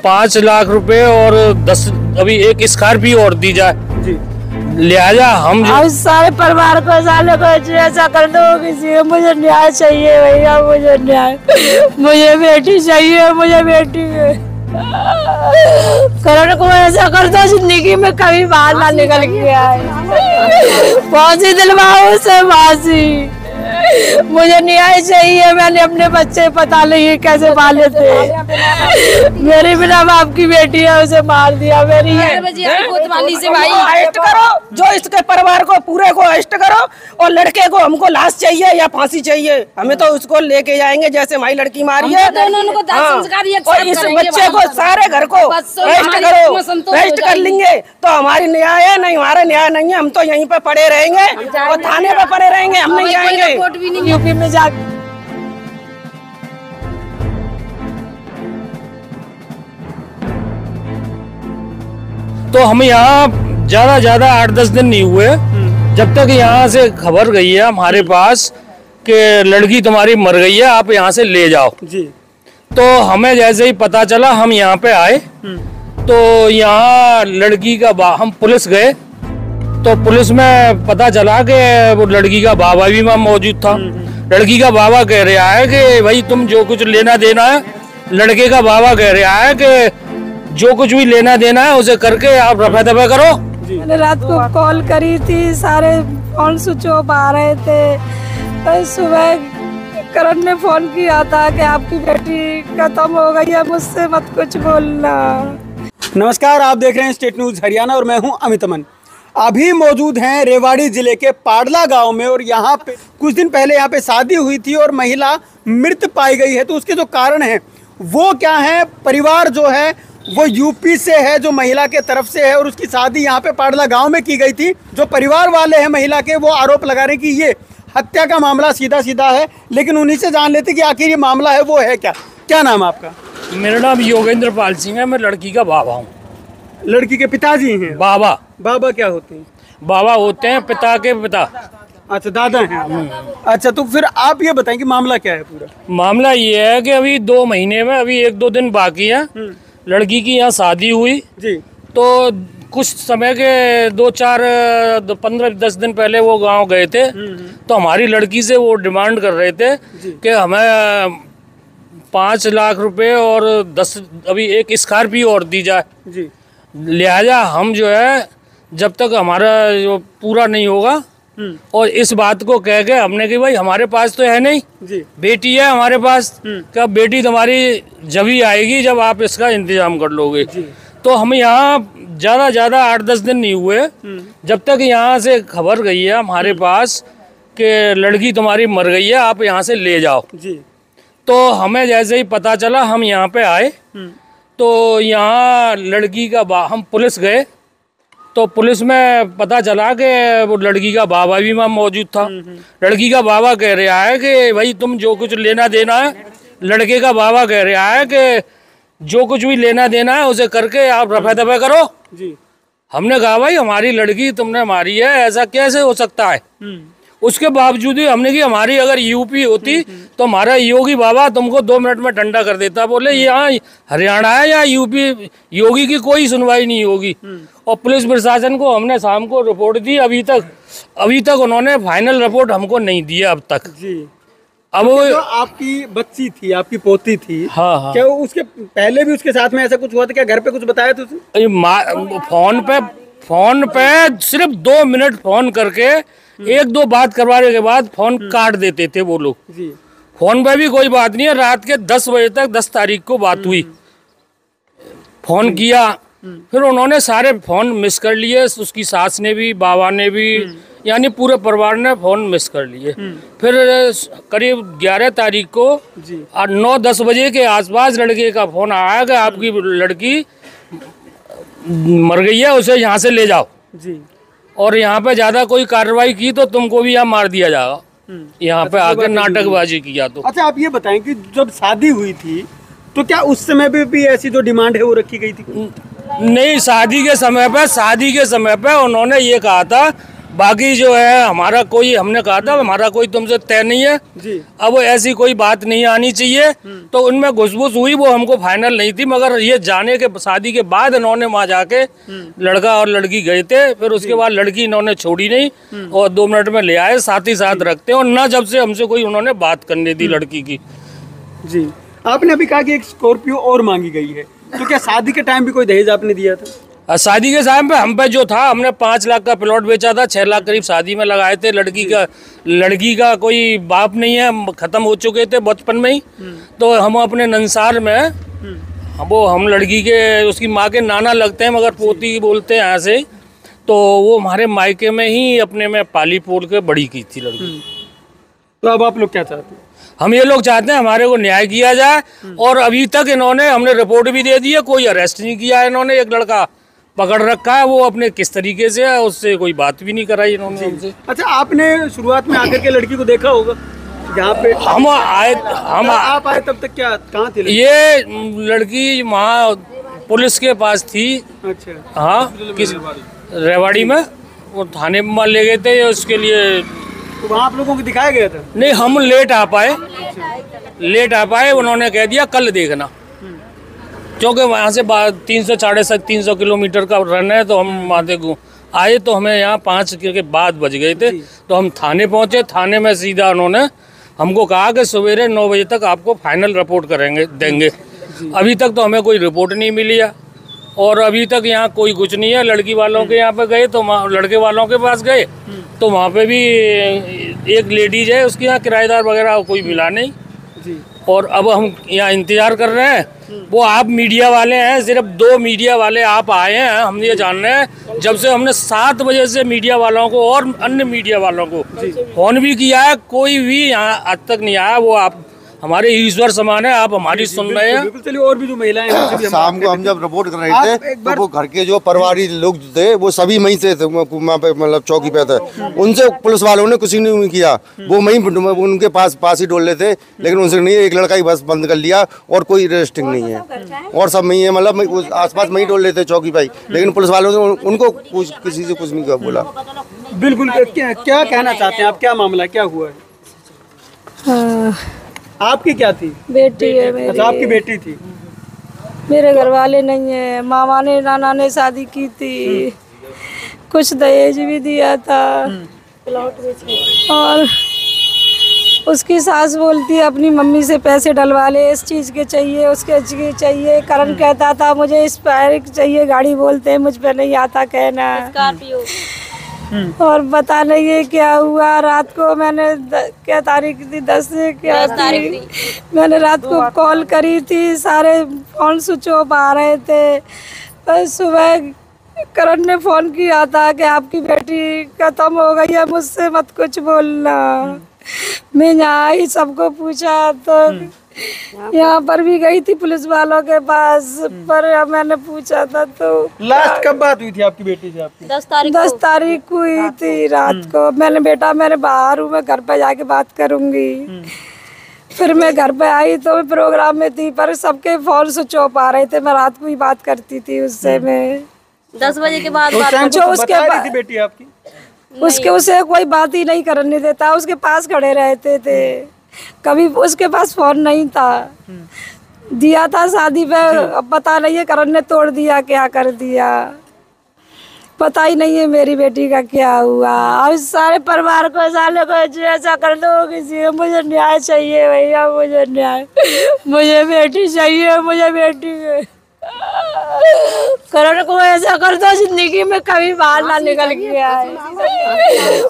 5 लाख रुपए और 10 अभी एक स्कॉर्पियो और दी जाए जी। लिहाजा हम सारे परिवार को साले को ऐसा कर दो किसी, मुझे न्याय चाहिए भैया, मुझे न्याय, मुझे बेटी चाहिए, मुझे बेटी करण को ऐसा कर दो जिंदगी में कभी बाहर ना निकल के आए, फांसी दिलवाओ उसे, फांसी। मुझे न्याय चाहिए। मैंने अपने बच्चे पता नहीं कैसे पाले थे, मेरी बिना बाप की बेटी है, उसे मार दिया। मेरी कोतवाली से भाई अरेस्ट करो, जो इसके परिवार को पूरे को अरेस्ट करो, और लड़के को हमको लाश चाहिए या फांसी चाहिए। हमें तो उसको लेके जाएंगे जैसे हमारी लड़की मारी है, और इस बच्चे को सारे घर को अरेस्ट करो, अरेस्ट कर लेंगे तो हमारी न्याय है। नहीं, हमारा न्याय नहीं है, हम तो यहीं पे पड़े रहेंगे और थाने पे पड़े रहेंगे, हम नहीं जाएंगे यूपी में जा। तो हम यहाँ ज्यादा 8-10 दिन नहीं हुए जब तक यहाँ से खबर गई है हमारे पास कि लड़की तुम्हारी मर गई है, आप यहाँ से ले जाओ जी। तो हमें जैसे ही पता चला हम यहाँ पे आए, तो यहाँ लड़की का हम पुलिस गए, तो पुलिस में पता चला कि वो लड़की का बाबा भी वहाँ मौजूद था। लड़की का बाबा कह रहा है कि भाई तुम जो कुछ लेना देना है, लड़के का बाबा कह रहा है कि जो कुछ भी लेना देना है उसे करके आप रफा दफा करो। मैंने रात को कॉल करी थी, सारे फोन स्विच ऑफ आ रहे थे, तो सुबह करण ने फोन किया था कि आपकी बेटी खत्म हो गई है, मुझसे मत कुछ बोलना। नमस्कार, आप देख रहे हैं स्टेट न्यूज हरियाणा और मैं हूं अमित अमन। अभी मौजूद हैं रेवाड़ी जिले के पाडला गांव में, और यहाँ पे कुछ दिन पहले यहाँ पे शादी हुई थी और महिला मृत पाई गई है। तो उसके जो कारण हैं वो क्या है, परिवार जो है वो यूपी से है, जो महिला के तरफ से है, और उसकी शादी यहाँ पे पाडला गांव में की गई थी। जो परिवार वाले हैं महिला के, वो आरोप लगा रहे हैं कि ये हत्या का मामला सीधा है, लेकिन उन्हीं से जान लेते कि आखिर ये मामला है वो है क्या। क्या नाम है आपका? मेरा नाम योगेंद्र पाल सिंह है, मैं लड़की का बाबा हूँ। लड़की के पिताजी हैं? बाबा। बाबा क्या होते हैं? बाबा होते हैं पिता के पिता। अच्छा, दादा हैं। अच्छा, तो फिर आप ये बताएं कि मामला क्या है पूरा? मामला ये है कि अभी 2 महीने में अभी 1-2 दिन बाकी है, लड़की की यहाँ शादी हुई जी। तो कुछ समय के 2-4-15-10 दिन पहले वो गांव गए थे, तो हमारी लड़की से वो डिमांड कर रहे थे कि हमें 5 लाख रुपए और 10 अभी एक स्कॉर्पियो और दी जाए जी। लिहाजा हम जो है जब तक हमारा जो पूरा नहीं होगा, और इस बात को कह के हमने कि भाई हमारे पास तो है नहीं जी, बेटी है हमारे पास, क्या बेटी तुम्हारी जब ही आएगी जब आप इसका इंतजाम कर लोगे। तो हम यहाँ ज्यादा 8-10 दिन नहीं हुए जब तक यहाँ से खबर गई है हमारे पास कि लड़की तुम्हारी मर गई है, आप यहाँ से ले जाओ जी। तो हमें जैसे ही पता चला हम यहाँ पे आए, तो यहाँ लड़की का हम पुलिस गए, तो पुलिस में पता चला कि वो लड़की का बाबा भी वहाँ मौजूद था। लड़की का बाबा कह रहा है कि भाई तुम जो कुछ लेना देना है, लड़के का बाबा कह रहा है कि जो कुछ भी लेना देना है उसे करके आप रफा दफा करो जी। हमने कहा भाई हमारी लड़की तुमने मारी है, ऐसा कैसे हो सकता है। उसके बावजूद भी हमने कि हमारी अगर यूपी होती तो हमारा योगी बाबा तुमको 2 मिनट में ठंडा कर देता। बोले यहाँ हरियाणा है या यूपी, योगी की कोई सुनवाई नहीं होगी। और पुलिस प्रशासन को हमने शाम को रिपोर्ट दी, अभी तक उन्होंने फाइनल रिपोर्ट हमको नहीं दिया अब तक जी। अब वो तो आपकी बच्ची थी, आपकी पोती थी, हाँ। क्या उसके पहले भी उसके साथ में ऐसा कुछ हुआ था? क्या घर पे कुछ बताया था उसे? फोन पे सिर्फ 2 मिनट फोन करके 1-2 बात करवाने के बाद फोन काट देते थे वो लोग जी। फोन पे भी कोई बात नहीं है। रात के 10 बजे तक 10 तारीख को बात हुई, फोन किया, फिर उन्होंने सारे फोन मिस कर लिए, उसकी सास ने भी, बाबा ने भी, यानी पूरे परिवार ने फोन मिस कर लिए। फिर करीब 11 तारीख को 9-10 बजे के आसपास लड़के का फोन आया कि आपकी लड़की मर गई है, उसे यहाँ से ले जाओ जी। और यहाँ पे ज्यादा कोई कार्रवाई की तो तुमको भी यहाँ मार दिया जाएगा। यहाँ पे आकर नाटकबाजी किया तो। अच्छा, आप ये बताएं कि जब शादी हुई थी तो क्या उस समय भी ऐसी जो डिमांड है वो रखी गई थी? नहीं, शादी के समय पे उन्होंने ये कहा था बाकी जो है हमारा कोई, हमने कहा था हमारा कोई तुमसे तय नहीं है जी। अब ऐसी कोई बात नहीं आनी चाहिए। तो उनमें घुसबुस हुई, वो हमको फाइनल नहीं थी, मगर ये जाने के शादी के बाद इन्होंने वहाँ जाके लड़का और लड़की गए थे, फिर उसके बाद लड़की इन्होंने छोड़ी नहीं और 2 मिनट में ले आए, साथ ही साथ रखते और ना जब से हमसे कोई उन्होंने बात करने दी लड़की की। जी, आपने अभी कहा कि एक स्कॉर्पियो और मांगी गई है, तो क्या शादी के टाइम भी कोई दहेज आपने दिया था? शादी के टाइम पे हम पे जो था, हमने 5 लाख का प्लॉट बेचा था, 6 लाख करीब शादी में लगाए थे। लड़की का कोई बाप नहीं है, खत्म हो चुके थे बचपन में ही। तो हम अपने नंसार में वो हम लड़की के उसकी माँ के नाना लगते हैं, मगर पोती बोलते हैं यहाँ से। तो वो हमारे मायके में ही अपने में पाली पोल के बड़ी की थी लड़की। तो अब आप लोग क्या चाहते हैं? हम ये लोग चाहते हैं हमारे को न्याय किया जाए। और अभी तक इन्होंने, हमने रिपोर्ट भी दे दी है, कोई अरेस्ट नहीं किया है इन्होंने। एक लड़का पकड़ रखा है, वो अपने किस तरीके से है उससे कोई बात भी नहीं कराई इन्होंने हमसे। अच्छा, आपने शुरुआत में आकर के लड़की को देखा होगा यहाँ पे? हम आए आप आए तब तक क्या कहाँ थे? ये लड़की वहाँ पुलिस के पास थी। अच्छा। हाँ, किस रेवाड़ी में वो थाने में ले गए थे उसके लिए। तो वहाँ आप लोगों को दिखाया गया था? नहीं, हम लेट आ पाए, उन्होंने कह दिया कल देखना, क्योंकि वहाँ से 300-350 किलोमीटर का रन है। तो हम वहाँ को आए तो हमें यहाँ 5 के बाद बज गए थे। तो हम थाने पहुँचे, थाने में सीधा उन्होंने हमको कहा कि सवेरे 9 बजे तक आपको फाइनल रिपोर्ट देंगे। अभी तक तो हमें कोई रिपोर्ट नहीं मिली है और अभी तक यहाँ कोई कुछ नहीं है। लड़की वालों के यहाँ पे गए तो लड़के वालों के पास गए तो वहाँ पे भी एक लेडीज है, उसके यहाँ किराएदार वगैरह कोई मिला नहीं। और अब हम यहाँ इंतजार कर रहे हैं। वो आप मीडिया वाले हैं, सिर्फ 2 मीडिया वाले आप आए हैं, हम ये जान रहे हैं। जब से हमने 7 बजे से मीडिया वालों को और अन्य मीडिया वालों को फोन भी किया है, कोई भी यहाँ आज तक नहीं आया। वो आप हमारे ईश्वर समान है, आप हमारी सुन रहे हैं। बिल्कुल। चलिए, और भी जो महिलाएं हैं, शाम को हम जब रिपोर्ट कर रहे थे तो वो घर के जो परिवारी लोग थे वो सभी वहीं से थे, वहाँ पे मतलब चौकी पे थे। उनसे पुलिस वालों ने कुछ नहीं किया, वो वहीं उनके पास ही डोल रहे थे, लेकिन उनसे नहीं, एक लड़का ही बस बंद कर लिया और कोई रेस्टिंग नहीं है और सब वहीं है, मतलब आसपास वहीं डोल रहे थे चौकी पे। लेकिन पुलिस वालों ने उनको किसी से कुछ नहीं बोला। बिल्कुल। क्या कहना चाहते हैं आप, क्या मामला, क्या हुआ है? आपकी क्या थी? बेटी है मेरी। अच्छा, आपकी बेटी थी। मेरे घर वाले नहीं है, मामा ने नाना ने शादी की थी, कुछ दहेज भी दिया था और उसकी सास बोलती है अपनी मम्मी से पैसे डलवा ले, इस चीज़ के चाहिए, उसके चीज़ चाहिए। करण कहता था मुझे इस पर चाहिए, गाड़ी बोलते हैं, मुझ पे नहीं आता कहना। स्कॉर्पियो। और पता नहीं है क्या हुआ। रात को मैंने क्या तारीख थी, 10 से क्या थी, मैंने रात को कॉल करी थी, सारे फोन स्विच ऑफ आ रहे थे। पर सुबह करण ने फोन किया था कि आपकी बेटी खत्म हो गई है, मुझसे मत कुछ बोलना। मैं यहाँ आई, सबको पूछा, तो यहाँ पर भी गई थी पुलिस वालों के पास, पर मैंने पूछा था। तो लास्ट कब बात हुई थी आपकी बेटी से? आपकी 10 तारीख हुई थी रात को। मैंने बाहर हूँ, मैं घर पे जाके बात करूंगी। फिर मैं घर पे आई तो मैं प्रोग्राम में थी, पर सबके फोन स्विच ऑफ आ रहे थे। मैं रात को ही बात करती थी उससे। मैं 10 बजे के बाद जो उसके बाद बेटी आपकी, उसे कोई बात ही नहीं करने देता, उसके पास खड़े रहते थे। कभी उसके पास फोन नहीं था, दिया था शादी पे, अब पता नहीं है करण ने तोड़ दिया, क्या कर दिया पता ही नहीं है मेरी बेटी का क्या हुआ। अब सारे परिवार को साले को ऐसा कर दो किसी, मुझे न्याय चाहिए भैया, मुझे न्याय, मुझे बेटी चाहिए, मुझे बेटी। करण को ऐसा कर दो जिंदगी में कभी बाहर ना निकल के आए,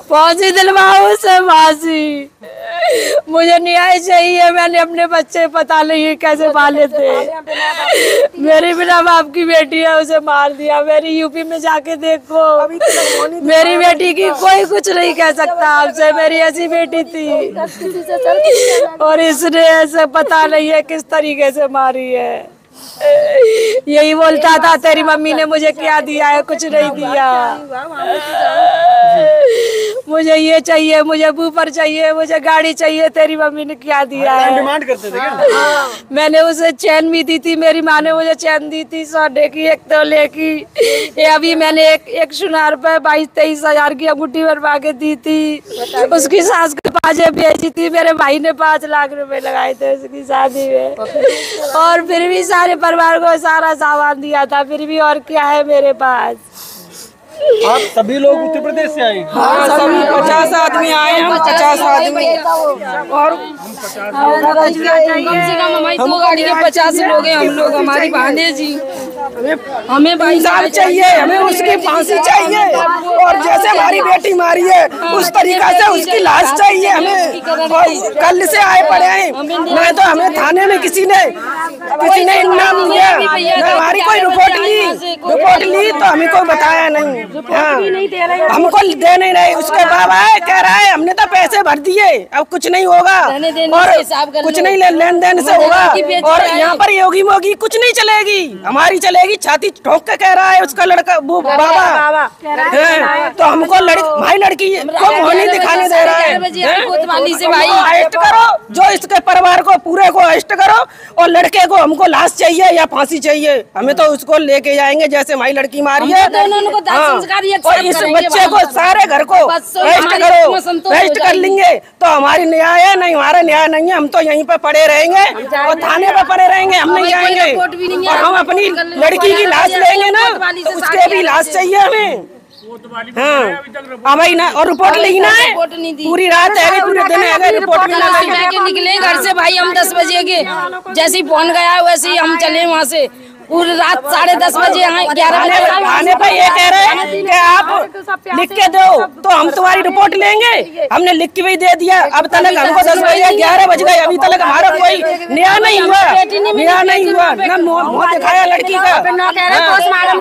फांसी दिलवाओ उसे, फांसी। मुझे न्याय चाहिए। मैंने अपने बच्चे पता नहीं कैसे पाले थे, मेरी बिना बाप की बेटी है, उसे मार दिया। मेरी यूपी में जाके देखो, मेरी बेटी की कोई कुछ नहीं कह सकता आपसे, मेरी ऐसी बेटी थी। और इसने ऐसे पता नहीं है किस तरीके से मारी है। यही बोलता था तेरी मम्मी ने मुझे क्या दिया है, कुछ नहीं दिया। मुझे ये चाहिए, मुझे बूफर चाहिए, मुझे गाड़ी चाहिए, तेरी मम्मी ने क्या दिया है। डिमांड करते थे क्या? मैंने उसे चैन भी दी थी, मेरी माँ ने मुझे चैन दी थी, सोने की, 1 तोले की। ये अभी मैंने एक सुनार पे 22-23 हजार की अंगूठी बनवा के दी थी। उसकी सास के पाजे भेजी थी, मेरे भाई ने 5 लाख रुपए लगाए थे उसकी शादी में। और फिर भी सारे परिवार को सारा सामान दिया था, फिर भी और क्या है मेरे पास। आप सभी लोग उत्तर प्रदेश से आए? हाँ, सभी 50 आदमी आए, हम 50 आदमी। और कम से कम हमारी 2 गाड़ी के 50 लोग हैं हम लोग, हमारी बहनें जी। हमें भाई इंसाफ चाहिए, हमें उसकी फांसी चाहिए, और जैसे हमारी बेटी मारी है उस तरीका से उसकी लाश चाहिए हमें। और कल से आए पड़े हैं, नहीं तो हमें थाने में किसी ने इनाम दिया, हमारी कोई रिपोर्ट ली तो हमें कोई बताया नहीं। हाँ, हमको दे नहीं रहे। उसके बाबा कह रहा है हमने तो पैसे भर दिए, अब कुछ नहीं होगा और कुछ नहीं लेन देन से होगा। और यहाँ पर योगी मोगी कुछ नहीं चलेगी, हमारी चलेगी। छाती ठोक के कह रहा है उसका लड़का, वो बाबा तो हमको भाई लड़की को मोहनी दिखाने दे रहा है। से भाई अरेस्ट करो, जो इसके परिवार को पूरे को अरेस्ट करो, और लड़के को हमको लाश चाहिए या फांसी चाहिए। हमें तो उसको लेके जाएंगे जैसे हमारी लड़की मारी है। और इस बच्चे को सारे घर को अरेस्ट करो, अरेस्ट कर लेंगे तो हमारी न्याय है, नहीं हमारा न्याय नहीं है। हम तो यहीं पे पड़े रहेंगे और थाने पे पड़े रहेंगे, हम नहीं जाएंगे। और हम अपनी लड़की की लाश लेंगे ना, तो उसके भी लाश चाहिए हमें। हाँ भाई ना, और रिपोर्ट लेना है, पूरी रात है, पूरे दिन है, रिपोर्ट निकले घर से भाई हम 10 बजे के, जैसे ही फोन गया वैसे ही हम चले वहाँ से। पूरी रात 10:30 बजे 11 बजे आने पर ये कह रहे हैं कि आप लिख के दो तो हम तुम्हारी रिपोर्ट लेंगे। हमने लिख के भी दे दिया। अब तक हमको 10 बजे 11 बज गए, अभी तक हमारा कोई न्याय नहीं हुआ, ना मुँह दिखाया लड़की का। पोस्टमार्टम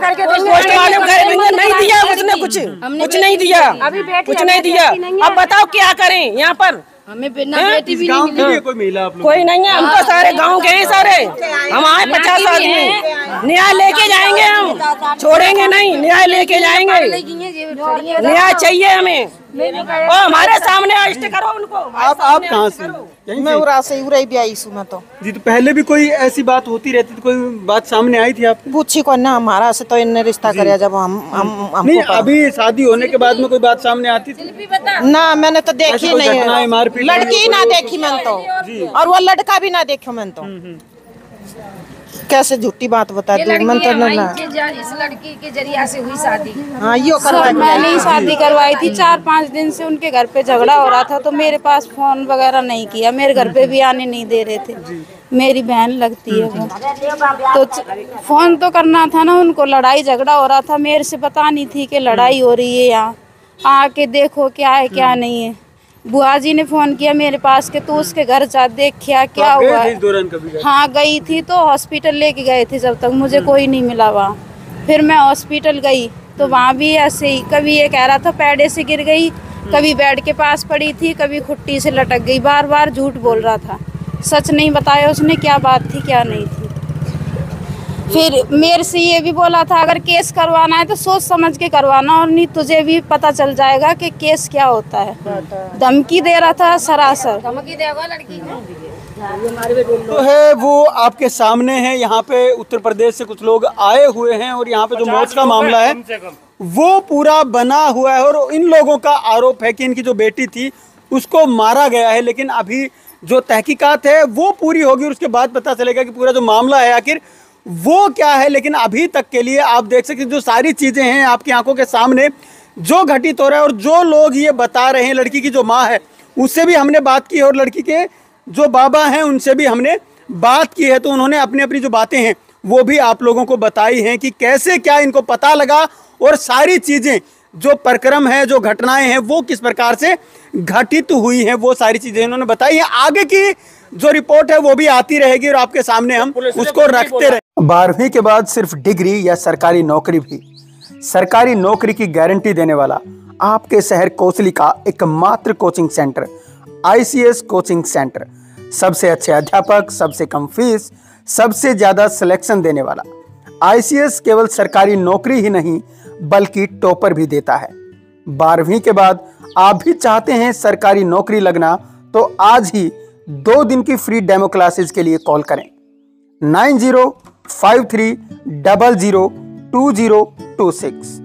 करेंगे, नहीं दिया उसने, कुछ नहीं दिया। अब बताओ क्या करें यहाँ पर? हमें बेटी भी गांव के लिए कोई महिला आप लोग? कोई नहीं है, हम तो सारे गांव के हैं सारे। हम आए 50 आदमी, न्याय लेके जाएंगे, हम छोड़ेंगे नहीं, न्याय लेके जाएंगे। न्याय चाहिए हमें, और हमारे सामने अरेस्ट करो उनको। आप कहाँ से? मैं उरा से उरई भी आई मैं तो जी। तो पहले भी कोई ऐसी बात होती रहती थी, कोई बात सामने आई थी आपको? पूछी को ना, हमारा से तो इन्हें रिश्ता कराया जब हम नहीं, अभी शादी होने के बाद में कोई बात सामने आती थी ना? मैंने तो देखी नहीं है, मारपीट लड़की ना देखी मैंने तो, और वो लड़का भी ना देखो मैंने तो। कैसे झूठी बात बता दी मैं तो ना। इस लड़की के जरिया से हुई शादी। हाँ, यो करवाई, मैंने ही शादी करवाई थी। 4-5 दिन से उनके घर पे झगड़ा हो रहा था, तो मेरे पास फोन वगैरह नहीं किया, मेरे घर पे भी आने नहीं दे रहे थे। मेरी बहन लगती है वो, तो फोन तो करना था ना उनको। लड़ाई झगड़ा हो रहा था, मेरे से पता नहीं थी कि लड़ाई हो रही है, यहाँ आके देखो क्या है क्या नहीं है। बुआ जी ने फोन किया मेरे पास के, तो उसके घर जा देख क्या हुआ है। हाँ गई थी, तो हॉस्पिटल लेके गए थे, जब तक मुझे कोई नहीं मिला वहाँ। फिर मैं हॉस्पिटल गई तो वहाँ भी ऐसे ही, कभी ये कह रहा था पैडे से गिर गई, कभी बेड के पास पड़ी थी, कभी खुट्टी से लटक गई। बार बार झूठ बोल रहा था, सच नहीं बताया उसने क्या बात थी क्या नहीं थी। फिर मेरे से ये भी बोला था अगर केस करवाना है तो सोच समझ के करवाना, और नहीं तुझे भी पता चल जाएगा कि केस क्या होता है। धमकी दे रहा था सरासर। धमकी देगा लड़की को। तो है वो आपके सामने है। यहाँ पे उत्तर प्रदेश से कुछ लोग आए हुए हैं, और यहाँ पे जो मौत का मामला है वो पूरा बना हुआ है। और इन लोगों का आरोप है कि इनकी जो बेटी थी उसको मारा गया है, लेकिन अभी जो तहकीकात है वो पूरी होगी और उसके बाद पता चलेगा कि पूरा जो मामला है आखिर वो क्या है। लेकिन अभी तक के लिए आप देख सकते हैं जो सारी चीज़ें हैं आपकी आंखों के सामने जो घटित हो रहा है, और जो लोग ये बता रहे हैं, लड़की की जो माँ है उससे भी हमने बात की और लड़की के जो बाबा हैं उनसे भी हमने बात की है। तो उन्होंने अपनी अपनी जो बातें हैं वो भी आप लोगों को बताई हैं कि कैसे क्या इनको पता लगा, और सारी चीज़ें जो प्रक्रम है, जो घटनाएं हैं वो किस प्रकार से घटित हुई हैं, वो सारी चीज़ें इन्होंने बताई हैं। आगे की जो रिपोर्ट है वो भी आती रहेगी और आपके सामने हम उसको रखते रहेंगे। 12वीं के बाद सिर्फ डिग्री या सरकारी नौकरी भी, सरकारी नौकरी की गारंटी देने वाला आपके शहर कोसली का एकमात्र coaching centre ICS coaching centre. सबसे अच्छे अध्यापक, सबसे कम फीस, सबसे ज्यादा सिलेक्शन देने वाला। ICS केवल सरकारी नौकरी ही नहीं बल्कि टॉपर भी देता है। 12वीं के बाद आप भी चाहते हैं सरकारी नौकरी लगना तो आज ही 2 दिन की फ्री डेमो क्लासेस के लिए कॉल करें 9053002026।